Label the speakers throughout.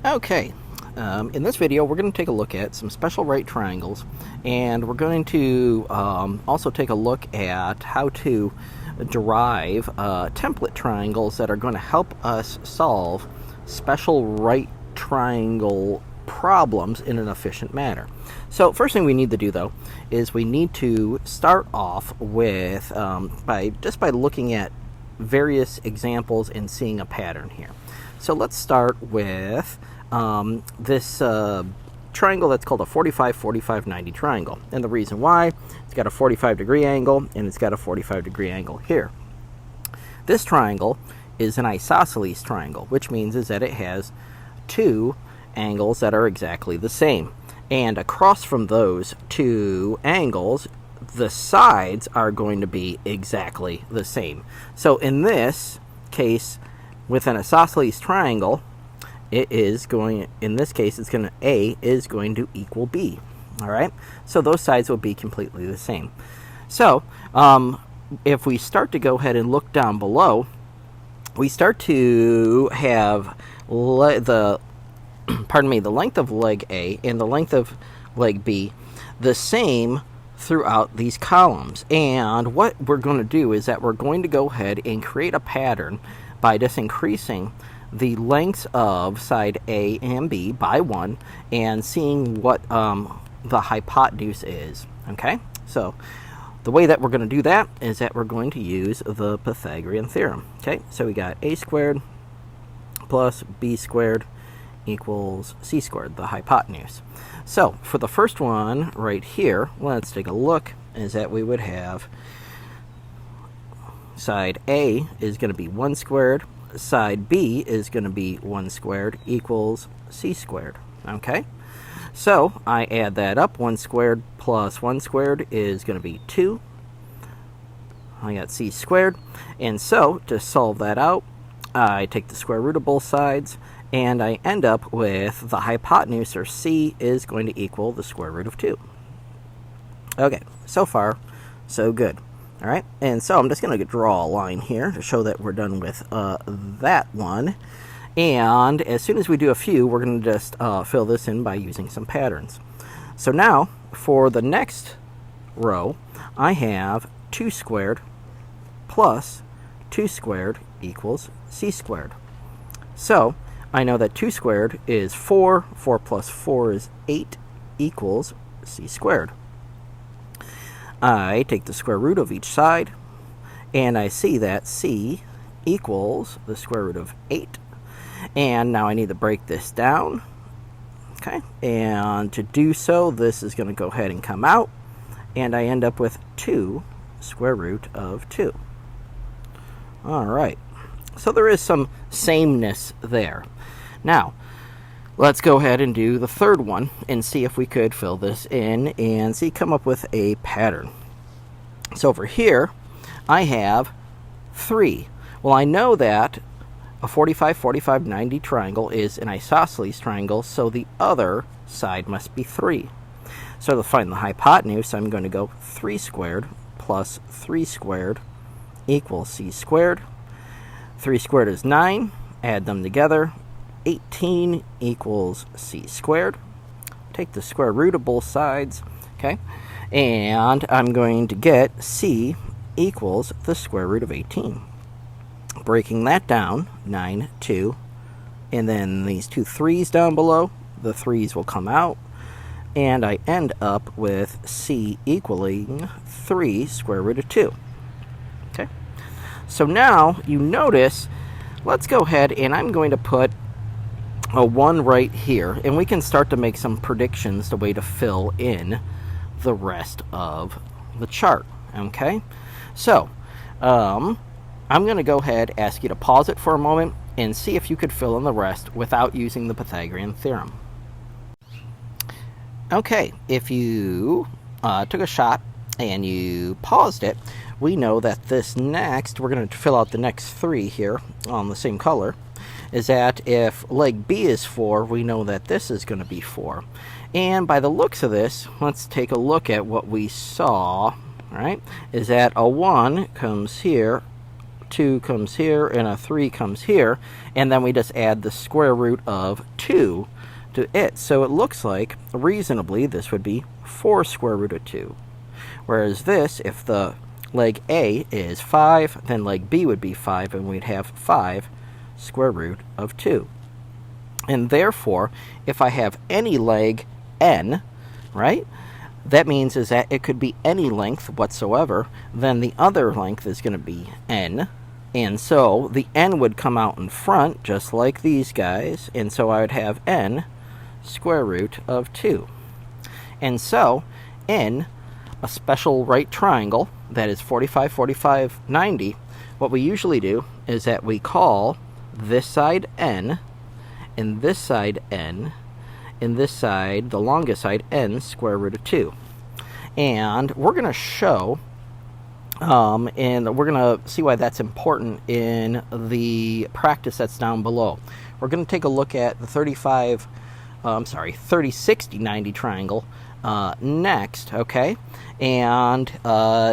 Speaker 1: Okay, in this video we're going to take a look at some special right triangles, and we're going to also take a look at how to derive template triangles that are going to help us solve special right triangle problems in an efficient manner. So first thing we need to do, though, is we need to start off with by looking at various examples and seeing a pattern here. So let's start with this triangle that's called a 45-45-90 triangle. And the reason why, it's got a 45-degree angle and it's got a 45-degree angle here. This triangle is an isosceles triangle, which means is that it has two angles that are exactly the same. And across from those two angles, the sides are going to be exactly the same. So in this case, with an isosceles triangle, it is going, in this case, it's going to, A is going to equal B. All right? So those sides will be completely the same. So if we start to go ahead and look down below, we start to have the length of leg A and the length of leg B the same throughout these columns. And what we're going to do is that we're going to go ahead and create a pattern by just increasing the lengths of side A and B by 1 and seeing what the hypotenuse is. Okay, so the way that we're going to do that is that we're going to use the Pythagorean Theorem. Okay, so we got A squared plus B squared equals C squared, the hypotenuse. So for the first one right here, let's take a look, is that we would have side A is going to be 1 squared, side B is going to be 1 squared equals C squared. Okay, so I add that up. 1 squared plus 1 squared is going to be 2. I got C squared. And so to solve that out, I take the square root of both sides, and I end up with the hypotenuse, or C, is going to equal the square root of 2. Okay, so far, so good. All right, and so I'm just going to draw a line here to show that we're done with that one. And as soon as we do a few, we're going to just fill this in by using some patterns. So now, for the next row, I have 2 squared plus 2 squared equals C squared. So I know that 2 squared is 4, 4 plus 4 is 8 equals C squared. I take the square root of each side, and I see that C equals the square root of 8. And now I need to break this down. Okay, and to do so, this is going to go ahead and come out, and I end up with 2 square root of 2. All right, so there is some sameness there. Now, let's go ahead and do the third one and see if we could fill this in and come up with a pattern. So over here, I have 3. Well, I know that a 45-45-90 triangle is an isosceles triangle, so the other side must be 3. So to find the hypotenuse, I'm going to go 3 squared plus 3 squared equals C squared. 3 squared is 9. Add them together. 18 equals C squared. Take the square root of both sides, okay? And I'm going to get C equals the square root of 18. Breaking that down, 9, 2, and then these 2 3's down below, the 3's will come out, and I end up with C equaling 3 square root of 2. Okay? So now, you notice, let's go ahead and I'm going to put a 1 right here, and we can start to make some predictions the way to fill in the rest of the chart. Okay, so I'm going to go ahead, ask you to pause it for a moment and see if you could fill in the rest without using the Pythagorean theorem. Okay, if you took a shot and you paused it, we know that this next, we're going to fill out the next 3 here on the same color, is that if leg B is 4, we know that this is going to be 4. And by the looks of this, let's take a look at what we saw, right? Is that a 1 comes here 2 comes here, and a 3 comes here, and then we just add the square root of 2 to it. So it looks like, reasonably, this would be 4 square root of 2. Whereas this, if the leg A is 5, then leg B would be 5, and we'd have 5 square root of 2. And therefore, if I have any leg n, right, that means is that it could be any length whatsoever, then the other length is going to be n. And so the n would come out in front, just like these guys, and so I would have n square root of 2. And so, in a special right triangle that is 45, 45, 90, what we usually do is that we call this side n, and this side n, and this side, the longest side, n square root of 2. And we're going to show, and we're going to see why that's important in the practice that's down below. We're going to take a look at the 30, 60, 90 triangle next, okay? And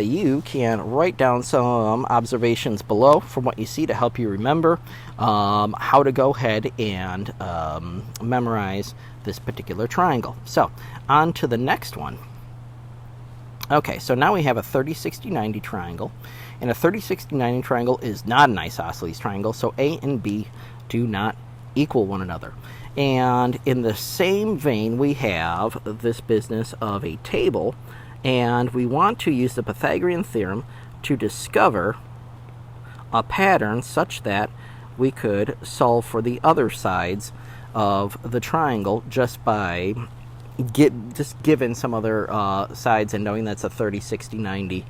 Speaker 1: you can write down some observations below from what you see to help you remember how to go ahead and memorize this particular triangle. So, on to the next one. Okay, so now we have a 30, 60, 90 triangle. And a 30, 60, 90 triangle is not an isosceles triangle, so A and B do not equal one another. And in the same vein, we have this business of a table, and we want to use the Pythagorean Theorem to discover a pattern such that we could solve for the other sides of the triangle just by given some other sides and knowing that's a 30, 60, 90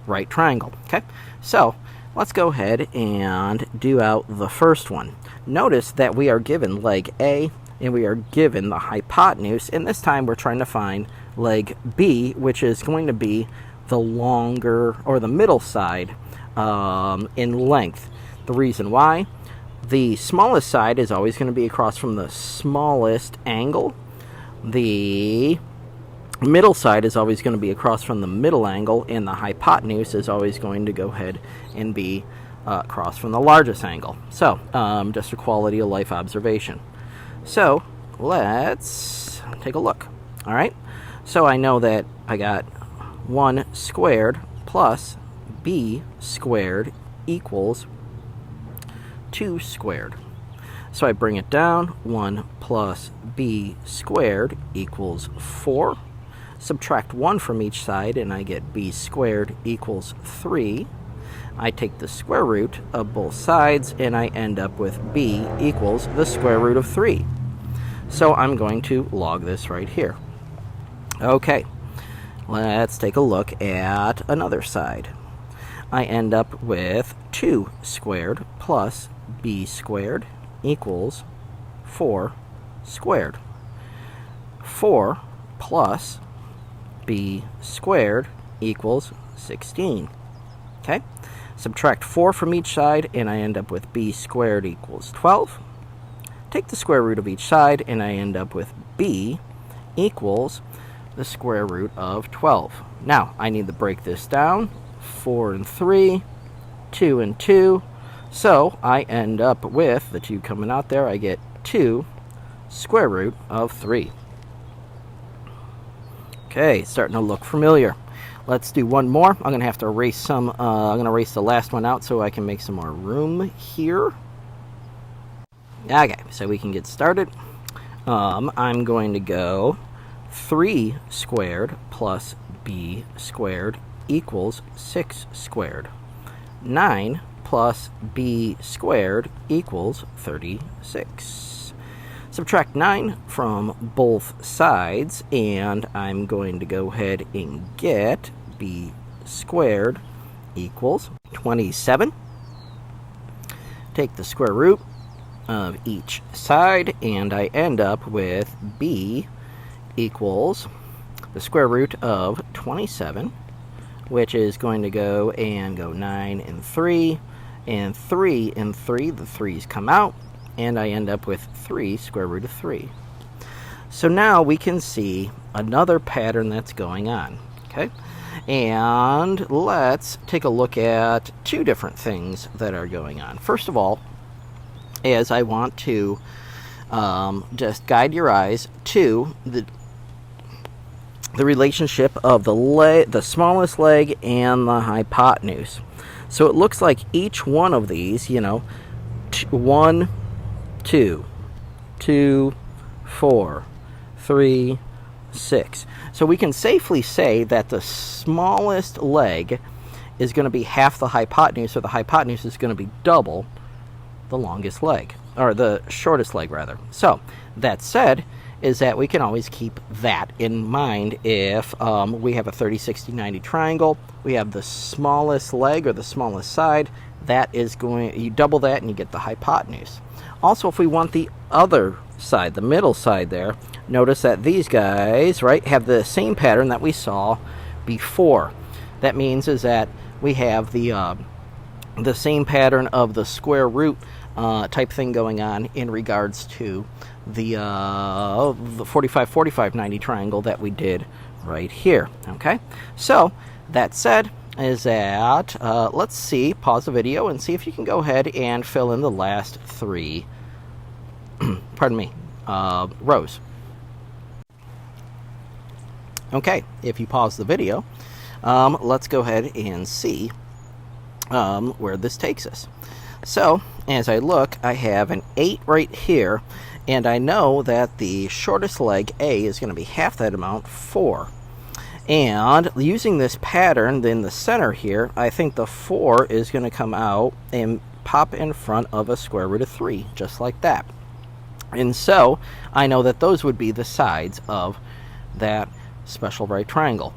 Speaker 1: right triangle. Okay, so let's go ahead and do out the first one. Notice that we are given leg A and we are given the hypotenuse, and this time we're trying to find leg B, which is going to be the longer or the middle side in length. The reason why: the smallest side is always going to be across from the smallest angle. The middle side is always going to be across from the middle angle, and the hypotenuse is always going to go ahead and be across from the largest angle. So, just a quality of life observation. So, let's take a look. All right. So I know that I got 1 squared plus b squared equals 2 squared. So I bring it down. 1 plus b squared equals 4. Subtract 1 from each side, and I get b squared equals 3. I take the square root of both sides, and I end up with b equals the square root of 3. So I'm going to log this right here. Okay, let's take a look at another side. I end up with 2 squared plus b squared equals 4 squared. 4 plus b squared equals 16. Okay, subtract 4 from each side, and I end up with b squared equals 12. Take the square root of each side, and I end up with b equals the square root of 12. Now, I need to break this down. 4 and 3, 2 and 2. So, I end up with, the 2 coming out there, I get 2 square root of 3. Okay, starting to look familiar. Let's do one more. I'm going to have to erase some, I'm going to erase the last one out so I can make some more room here. Okay, so we can get started. I'm going to go 3 squared plus b squared equals 6 squared. 9 plus b squared equals 36. Subtract 9 from both sides, and I'm going to go ahead and get b squared equals 27. Take the square root of each side, and I end up with b equals the square root of 27, which is going to go 9 and 3, and 3 and 3, the 3's come out, and I end up with 3 square root of 3. So now we can see another pattern that's going on, okay? And let's take a look at two different things that are going on. First of all, is I want to just guide your eyes to the relationship of the smallest leg and the hypotenuse. So it looks like each one of these, 1, 2, 2, 4, 3, 6. So we can safely say that the smallest leg is going to be half the hypotenuse, or the hypotenuse is going to be double the longest leg, or the shortest leg rather. So that said, is that we can always keep that in mind if we have a 30, 60, 90 triangle. We have the smallest leg, or the smallest side. That is you double that and you get the hypotenuse. Also, if we want the other side, the middle side there, notice that these guys, right, have the same pattern that we saw before. That means is that we have the same pattern of the square root type thing going on in regards to the 45, 45, 90 triangle that we did right here. Okay, so that said, is that let's see, pause the video and see if you can go ahead and fill in the last three pardon me, rows. Okay, if you pause the video, let's go ahead and see where this takes us. So as I look, I have an 8 right here, and I know that the shortest leg, A, is going to be half that amount, 4. And using this pattern in the center here, I think the 4 is going to come out and pop in front of a square root of 3, just like that. And so I know that those would be the sides of that special right triangle.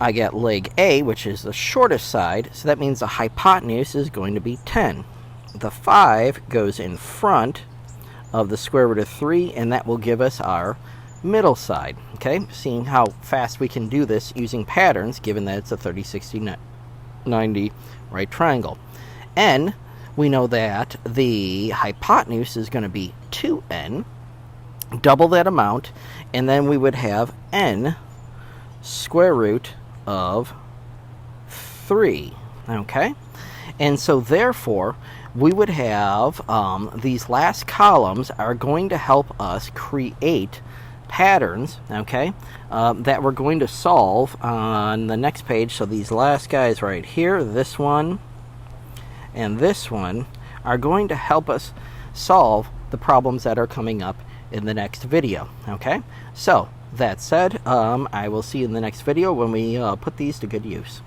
Speaker 1: I get leg A, which is the shortest side, so that means the hypotenuse is going to be 10. The 5 goes in front of the square root of 3, and that will give us our middle side. Okay, seeing how fast we can do this using patterns, given that it's a 30, 60, 90 right triangle. N, we know that the hypotenuse is going to be 2n, double that amount, and then we would have n square root of 3. Okay, and so therefore we would have these last columns are going to help us create patterns, okay, that we're going to solve on the next page. So these last guys right here, this one and this one, are going to help us solve the problems that are coming up in the next video. Okay, so that said, I will see you in the next video when we put these to good use.